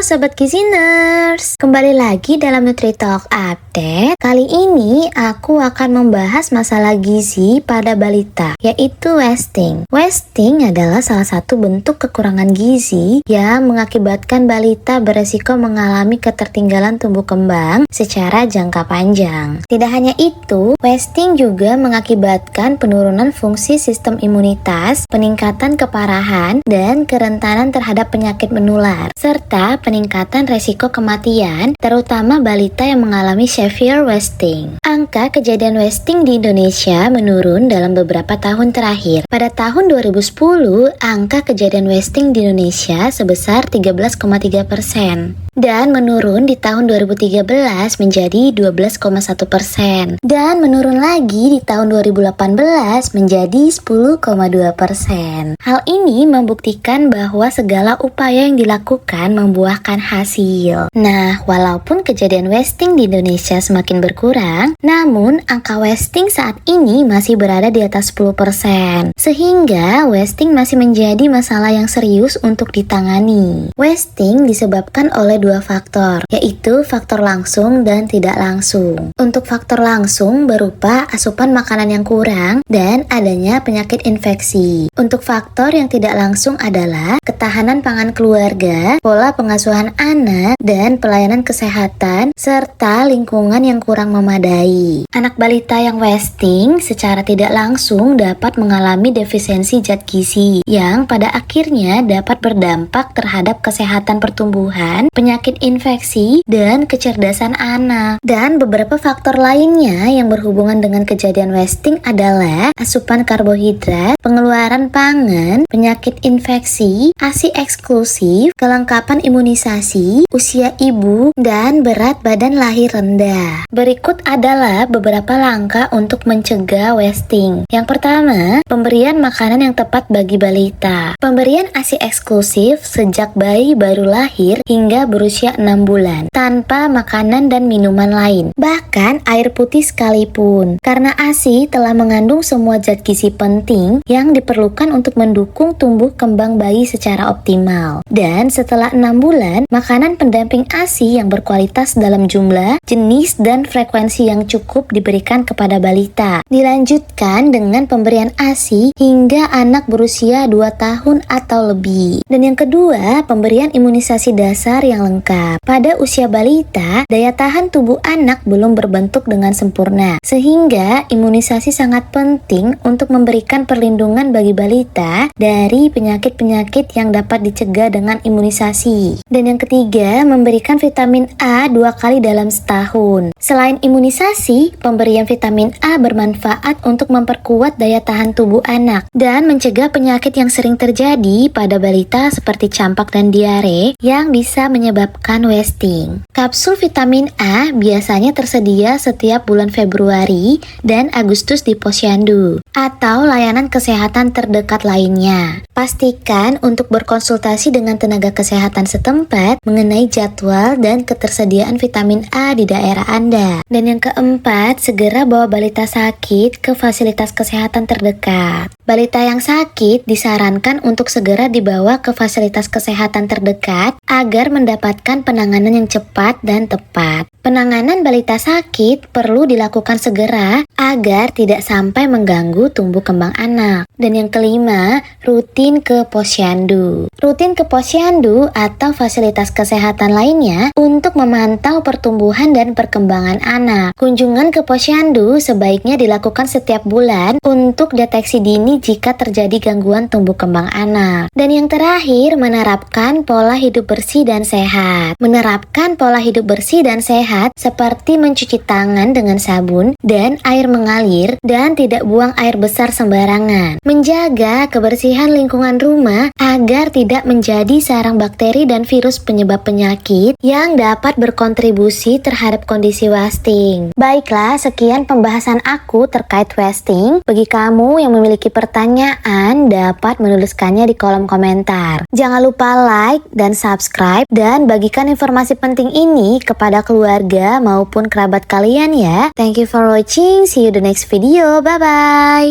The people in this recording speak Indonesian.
Sobat Giziners, kembali lagi dalam NutriTalk Update. Kali ini aku akan membahas masalah gizi pada balita, yaitu wasting. Wasting adalah salah satu bentuk kekurangan gizi yang mengakibatkan balita beresiko mengalami ketertinggalan tumbuh kembang secara jangka panjang. Tidak hanya itu, wasting juga mengakibatkan penurunan fungsi sistem imunitas, peningkatan keparahan, dan kerentanan terhadap penyakit menular, serta peningkatan resiko kematian, terutama balita yang mengalami severe wasting. Angka kejadian wasting di Indonesia menurun dalam beberapa tahun terakhir. Pada tahun 2010, angka kejadian wasting di Indonesia sebesar 13,3%. Dan menurun di tahun 2013 menjadi 12,1%. Dan menurun lagi di tahun 2018 menjadi 10,2%. Hal ini membuktikan bahwa segala upaya yang dilakukan membuahkan hasil. Nah, walaupun kejadian wasting di Indonesia semakin berkurang, namun angka wasting saat ini masih berada di atas 10%. Sehingga wasting masih menjadi masalah yang serius untuk ditangani. Wasting disebabkan oleh dua faktor, yaitu faktor langsung dan tidak langsung. Untuk faktor langsung berupa asupan makanan yang kurang dan adanya penyakit infeksi. Untuk faktor yang tidak langsung adalah ketahanan pangan keluarga, pola pengasuhan anak, dan pelayanan kesehatan, serta lingkungan yang kurang memadai. Anak balita yang wasting secara tidak langsung dapat mengalami defisiensi zat gizi, yang pada akhirnya dapat berdampak terhadap kesehatan pertumbuhan, penyakit infeksi, dan kecerdasan anak. Dan beberapa faktor lainnya yang berhubungan dengan kejadian wasting adalah asupan karbohidrat, pengeluaran pangan, penyakit infeksi, ASI eksklusif, kelengkapan imunisasi, usia ibu, dan berat badan lahir rendah. Berikut adalah beberapa langkah untuk mencegah wasting. Yang pertama, pemberian makanan yang tepat bagi balita. Pemberian ASI eksklusif sejak bayi baru lahir hingga berusia 6 bulan, tanpa makanan dan minuman lain, bahkan air putih sekalipun, karena ASI telah mengandung semua zat gizi penting yang diperlukan untuk mendukung tumbuh kembang bayi secara optimal. Dan setelah 6 bulan, makanan pendamping ASI yang berkualitas dalam jumlah, jenis, dan frekuensi yang cukup diberikan kepada balita. Dilanjutkan dengan pemberian ASI hingga anak berusia 2 tahun atau lebih. Dan yang kedua, pemberian imunisasi dasar yang lengkap. Pada usia balita, daya tahan tubuh anak belum berbentuk dengan sempurna, sehingga imunisasi sangat penting untuk memberikan perlindungan bagi balita dari penyakit-penyakit yang dapat dicegah dengan imunisasi. Dan yang ketiga, memberikan vitamin A 2 kali dalam setahun. Selain imunisasi, pemberian vitamin A bermanfaat untuk memperkuat daya tahan tubuh anak dan mencegah penyakit yang sering terjadi pada balita seperti campak dan diare yang bisa menyebabkan wasting. Kapsul vitamin A biasanya tersedia setiap bulan Februari dan Agustus di posyandu atau layanan kesehatan terdekat lainnya. Pastikan untuk berkonsultasi dengan tenaga kesehatan setempat mengenai jadwal dan ketersediaan vitamin A di daerah Anda. Dan yang keempat, segera bawa balita sakit ke fasilitas kesehatan terdekat. Balita yang sakit disarankan untuk segera dibawa ke fasilitas kesehatan terdekat agar mendapatkan penanganan yang cepat dan tepat. Penanganan balita sakit perlu dilakukan segera agar tidak sampai mengganggu tumbuh kembang anak. Dan yang kelima, rutin ke posyandu. Rutin ke posyandu atau fasilitas kesehatan lainnya untuk memantau pertumbuhan dan perkembangan anak. Kunjungan ke posyandu sebaiknya dilakukan setiap bulan untuk deteksi dini jika terjadi gangguan tumbuh kembang anak. Dan yang terakhir, menerapkan pola hidup bersih dan sehat. Menerapkan pola hidup bersih dan sehat seperti mencuci tangan dengan sabun dan air mengalir dan tidak buang air besar sembarangan. Menjaga kebersihan lingkungan rumah agar tidak menjadi sarang bakteri dan virus penyebab penyakit yang dapat berkontribusi terhadap kondisi wasting. Baiklah, sekian pembahasan aku terkait wasting. Bagi kamu yang memiliki pertanyaan, dapat menuliskannya di kolom komentar. Jangan lupa like dan subscribe dan bagikan informasi penting ini kepada keluarga maupun kerabat kalian ya. Thank you for watching. See you the next video. Bye bye.